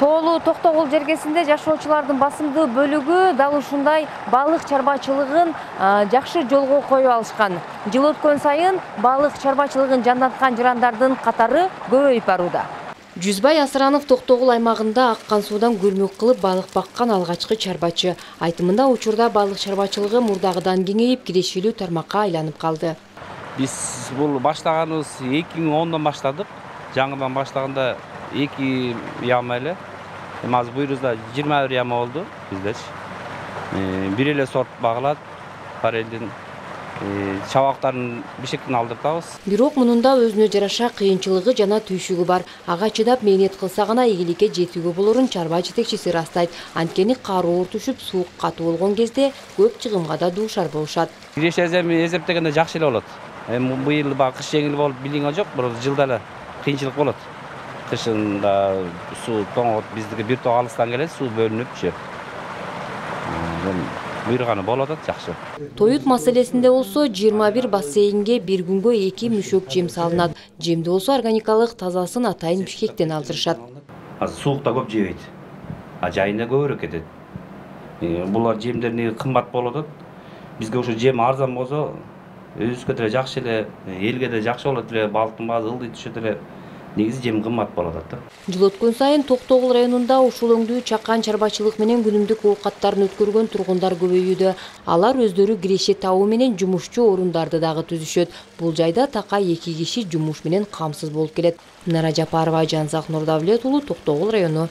Тоолуу Токтогул жергесинде жашоочулардын басымдуу бөлүгү дал ушундай балык чарбачылыгын жакшы жолго коюп алышкан. Жыл өткөн сайын балык чарбачылыгын жандаткан жырандардын катары көбөйүп барууда. Жүзбай Асыранов Токтогул аймагында аккан суудан көрмөк кылып балык баккан алгачкы чарбачы. Айтымында учурда балык чарбачылыгы мурдагыдан кеңейип, кирешилүү тармакка айланып калды. Биз бул баштаганыбыз 2010 баштадык. Жаңыдан баштаганда 2 яма эле. Азыр буйрузда 21 яма болду биздечи. Бир эле сорт багылат. Парелдин чабактарын бишектен алдыртабыз. Бирок мунунда өзүнө жараша кыйынчылыгы жана түйшүгү бар. Ага чыдап мээнет кылса гана ийгиликке жетүүгө болорун чарба жетекчиси ырастайт. Анткени кар оор түшүп, суу катуу болгон кезде көп чыгымга да дуушар болушат. Киреш эсептегенде жакшы эле болот. Быйыл кыш жеңил болуп билинген жок, бирок жылда эле кыйынчылык болот. Кышында суу тоңот, биздики бир тоо алыстан келет, суу бөлүнүп же. Буйрганы болот жакшы. Тоют маселесинде болсо 21 бассейнге бир күнгө 2 мүшөк жем салынат. Жемди болсо органикалык тазасын атайын бишкектен алдырышат. Азыр суукта көп жебейт. Жайында көбүрөөк кетет. Булар жемдер кымбат болот. Бизге ошо жем арзан болсо, өзүбүзгө деле жакшы эле, элге да жакшы болот эле, балыктын баасы ылдый түшөт эле. Негизи жем кымбат болот да. Жыл өткөн сайын Токтогул районунда ушул өңдүү чакан чарбачылык менен күнүмдүк оокаттарын өткөргөн тургундар көбөйүүдө. Алар өздөрү киреше табуу менен жумушчу орундарды дагы түзүшөт. Бул жайда такай 2 киши жумуш менен камсыз болуп келет. Нара Жапарова, Жансак Нурдавлет уулу, Токтогул району.